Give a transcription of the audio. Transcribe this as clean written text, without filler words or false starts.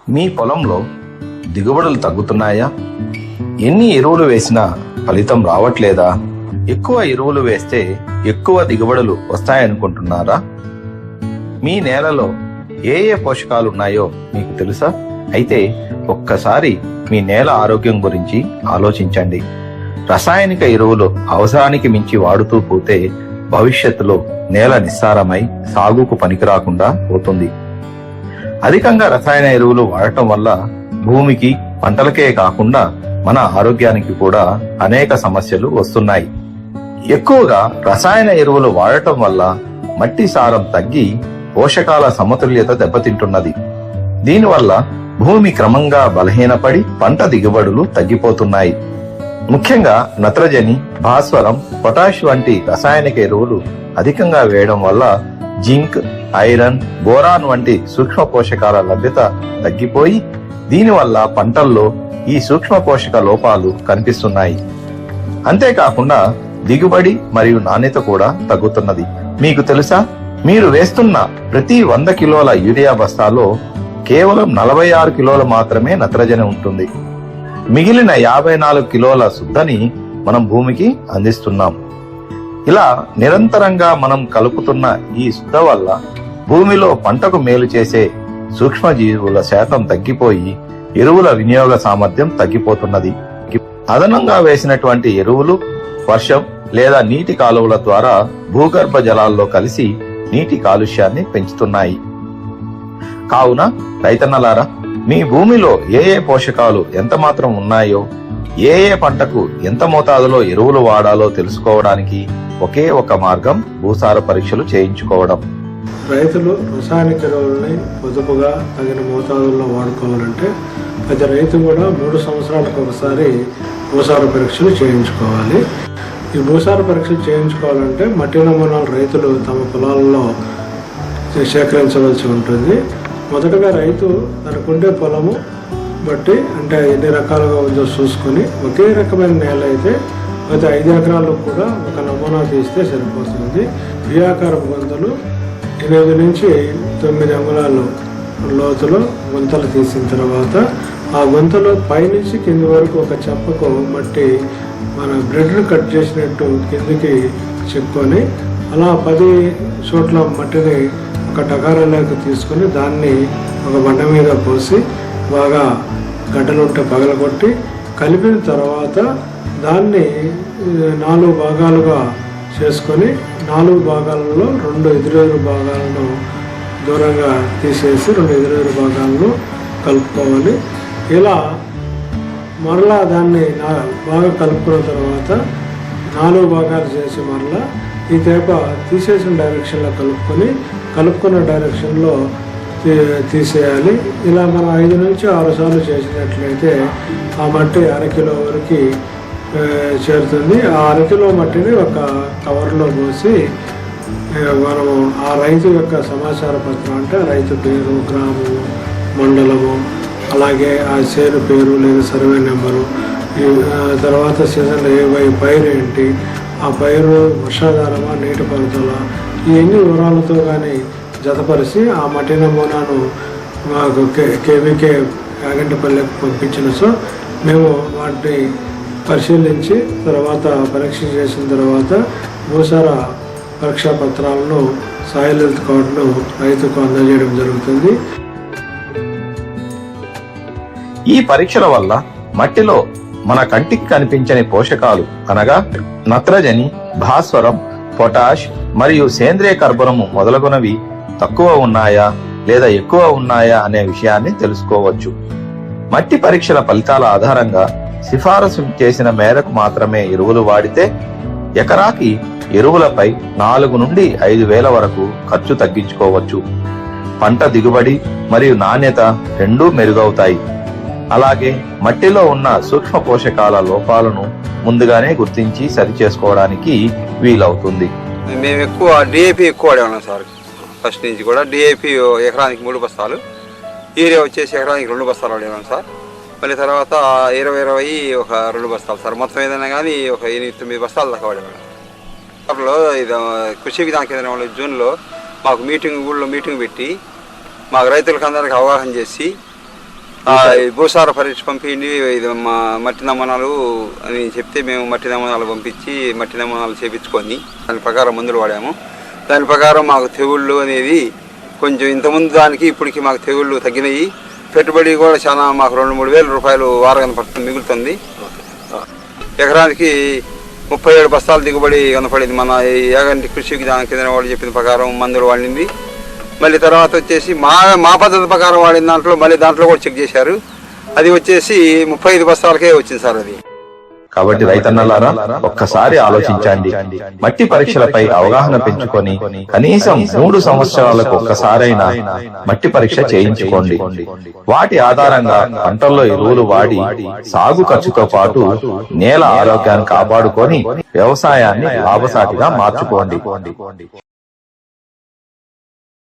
మీ పొలంలో దిగుబడులు తగ్గుతున్నాయా? ఎన్ని ఎరువులు వేసినా ఫలితం రావట్లేదా? ఎక్కువ ఎరువులు వేస్తే ఎక్కువ దిగుబడులు వస్తాయనుకుంటున్నారా? మీ నేలలో ఏ ఏ పోషకాలు ఉన్నాయో మీకు తెలుసా? అయితే ఒక్కసారి మీ నేల ఆరోగ్యం గురించి ఆలోచించండి. రసాయనిక ఎరువులు అవసరానికి మించి వాడుతూ పోతే భవిష్యత్తులో నేల నిస్సారమై సాగుకు పనికిరాకుండా పోతుంది. అధికంగా రసాయన ఎరువులు వాడటం వల్ల భూమికి, పంటలకే కాకుండా మన ఆరోగ్యానికి కూడా అనేక సమస్యలు వస్తున్నాయి. ఎక్కువగా రసాయన ఎరువులు వాడటం వల్ల మట్టి సారం తగ్గి పోషకాల సమతుల్యత దెబ్బతింటున్నది. దీనివల్ల భూమి క్రమంగా బలహీనపడి పంట దిగుబడులు తగ్గిపోతున్నాయి. ముఖ్యంగా నత్రజని, భాస్వరం, పొటాష్ వంటి రసాయనిక ఎరువులు అధికంగా వేయడం వల్ల జింక్, ఐరన్, బోరాన్ వంటి సూక్ష్మ పోషకాల లభ్యత తగ్గిపోయి దీనివల్ల పంటల్లో ఈ సూక్ష్మ పోషక లోపాలు కనిపిస్తున్నాయి. అంతేకాకుండా దిగుబడి మరియు నాణ్యత కూడా తగ్గుతున్నది. మీకు తెలుసా, మీరు వేస్తున్న ప్రతి 100 కిలోల యూరియా బస్తాలో కేవలం 46 కిలోలు మాత్రమే నత్రజని ఉంటుంది. మిగిలిన 54 కిలోల శుద్ధని మనం భూమికి అందిస్తున్నాం. ఇలా నిరంతరంగా మనం కలుపుతున్న ఈ శుద్ధ వల్ల భూమిలో పంటకు మేలు చేసే సూక్ష్మజీవుల శాతం తగ్గిపోయి ఎరువుల వినియోగ సామర్థ్యం తగ్గిపోతున్నది. అదనంగా వేసినటువంటి ఎరువులు వర్షం లేదా నీటి కాలువల ద్వారా భూగర్భ జలాల్లో కలిసి నీటి కాలుష్యాన్ని పెంచుతున్నాయి. కావున రైతన్నలారా, మీ భూమిలో ఏ ఏ పోషకాలు ఎంత మాత్రం ఉన్నాయో, ఏ ఏ పంటకు ఎంత మోతాదులో ఎరువులు వాడాలో తెలుసుకోవడానికి ఒకే ఒక మార్గం భూసార పరీక్షలు చేయించుకోవడం. రైతులు రసాయనిక ఎరువులని పొదుపుగా తగిన మోతాదుల్లో వాడుకోవాలంటే ప్రతి రైతు కూడా 3 సంవత్సరాలకు ఒకసారి భూసార పరీక్షలు చేయించుకోవాలి. ఈ భూసార పరీక్షలు చేయించుకోవాలంటే మట్టి నమూనాలు రైతులు తమ పొలాల్లో సేకరించవలసి ఉంటుంది. మొదటగా రైతు తనకుండే పొలము బట్టి, అంటే ఎన్ని రకాలుగా ఉందో చూసుకొని, ఒకే రకమైన నేల అయితే ప్రతి 5 ఎకరాలకు కూడా ఒక నమూనా తీస్తే సరిపోతుంది. వ్యూహాకారపు గుంతలు 8 నుంచి 9 అంగుళాలు లోతులో గుంతలు తీసిన తర్వాత ఆ గుంతలో పైనుంచి కింది వరకు ఒక చెంపకు మట్టి మన బ్రెడ్ను కట్ చేసినట్టు కిందికి చెప్పుకొని, అలా 10 చోట్ల మట్టిని ఒక టకారాలోకి తీసుకొని దాన్ని ఒక బండ మీద పోసి బాగా గడ్డలుంటే పగలగొట్టి కలిపిన తర్వాత దాన్ని 4 భాగాలుగా చేసుకొని 4 భాగాలలో 2 ఎదురెదురు భాగాలను దూరంగా తీసేసి 2 ఎదురెదురు భాగాలను కలుపుకోవాలి. ఇలా మరలా దాన్ని బాగా కలుపుకున్న తర్వాత 4 భాగాలు చేసి మరలా ఈ తేప తీసేసిన డైరెక్షన్లో కలుపుకున్న డైరెక్షన్లో తీసేయాలి. ఇలా మనం 5 నుంచి 6 సార్లు చేసినట్లయితే ఆ మట్టి 1/2 కిలో వరకు చేరుతుంది. ఆ 1/2 కిలో మట్టిని ఒక కవర్లో పోసి మనము ఆ రైతు యొక్క సమాచార పత్రం, అంటే రైతు పేరు, గ్రామము, మండలము, అలాగే ఆ చేను పేరు లేదా సర్వే నెంబరు, తర్వాత సీజన్లో ఏ పైరు ఏంటి, ఆ పైరు వర్షాధారమా, నీటిపారుదల, ఇవన్నీ వివరాలతో కానీ జతపరిచి ఆ మట్టి నమూనాను మాకు కేవీకే యాగంటిపల్లెకి పంపించిన మేము వాటిని పరిశీలించి తర్వాత పరీక్ష చేసిన తర్వాత భూసార పరీక్షా పత్రాలను సాయిల్ హెల్త్ కార్డును రైతుకు అందజేయడం జరుగుతుంది. ఈ పరీక్షల వల్ల మట్టిలో మన కంటికి కనిపించని పోషకాలు అనగా నత్రజని, భాస్వరం, పొటాష్ మరియు సేంద్రియ కర్బనము మొదలగునవి తక్కువ ఉన్నాయా లేదా ఎక్కువ ఉన్నాయా అనే విషయాన్ని తెలుసుకోవచ్చు. మట్టి పరీక్షల ఫలితాల ఆధారంగా సిఫారసు చేసిన మేరకు మాత్రమే ఎరువులు వాడితే ఎకరాకి ఎరువులపై 4 నుండి 5 వేల వరకు ఖర్చు తగ్గించుకోవచ్చు. పంట దిగుబడి మరియు నాణ్యత రెండూ మెరుగవుతాయి. అలాగే మట్టిలో ఉన్న సూక్ష్మ పోషకాల లోపాలను ముందుగానే గుర్తించి సరిచేసుకోవడానికి వీలవుతుంది. మేము ఎక్కువ డిఏపి ఎక్కువ వాడేవాళ్ళం సార్. ఫస్ట్ నుంచి కూడా డిఏపి ఎకరానికి 3 బస్తాలు, యూరియా వచ్చేసి ఎకరానికి 2 బస్తాలు వాడేవాళ్ళం సార్. మళ్ళీ తర్వాత 20 ఒక 2 బస్తాలు సార్. మొత్తం ఏదైనా కానీ ఒక 8-9 బస్తాల దాకా వాడేవాళ్ళం. అప్పుడు ఇది కృషి విధాన కేంద్రంలో జూన్లో మాకు ఊళ్ళో మీటింగ్ పెట్టి మాకు రైతులకు అందరికీ అవగాహన చేసి ఈ భూసార పరీక్ష పంపిండి ఇది మట్టి నమూనాలు అని చెప్తే మేము మట్టి నమూనాలు పంపించి మట్టి నమూనాలు చేపించుకొని దాని ప్రకారం మందులు వాడాము. దాని ప్రకారం మాకు తెగుళ్ళు అనేది కొంచెం ఇంతకుముందు దానికి ఇప్పటికి మాకు తెగుళ్ళు తగ్గినాయి. పెట్టుబడి కూడా చాలా మాకు 2-3 వేల రూపాయలు వారం పడుతుంది మిగులుతుంది. ఎకరానికి 37 బస్తాలు దిగుబడి కనపడింది. మన యాగంటి కృషి విధానం కింద వాళ్ళు చెప్పిన ప్రకారం మందులు వాడింది. మళ్ళీ తర్వాత వచ్చేసి మా పద్ధతి ప్రకారం వాడిన దాంట్లో మళ్ళీ దాంట్లో కూడా చెక్ చేశారు. అది వచ్చేసి 35 బస్తాలకే వచ్చింది సార్ అది. కాబట్టి రైతన్నలారా ఒక్కసారి ఆలోచించండి. మట్టి పరీక్షలపై అవగాహన పెంచుకొని కనీసం 3 సంవత్సరాలకు ఒక్కసారైనా మట్టి పరీక్ష చేయించుకోండి. వాటి ఆధారంగా పంటల్లో ఎరువులు వాడి సాగు ఖర్చుతో పాటు నేల ఆరోగ్యాన్ని కాపాడుకొని వ్యవసాయాన్ని లాభసాటిగా మార్చుకోండి.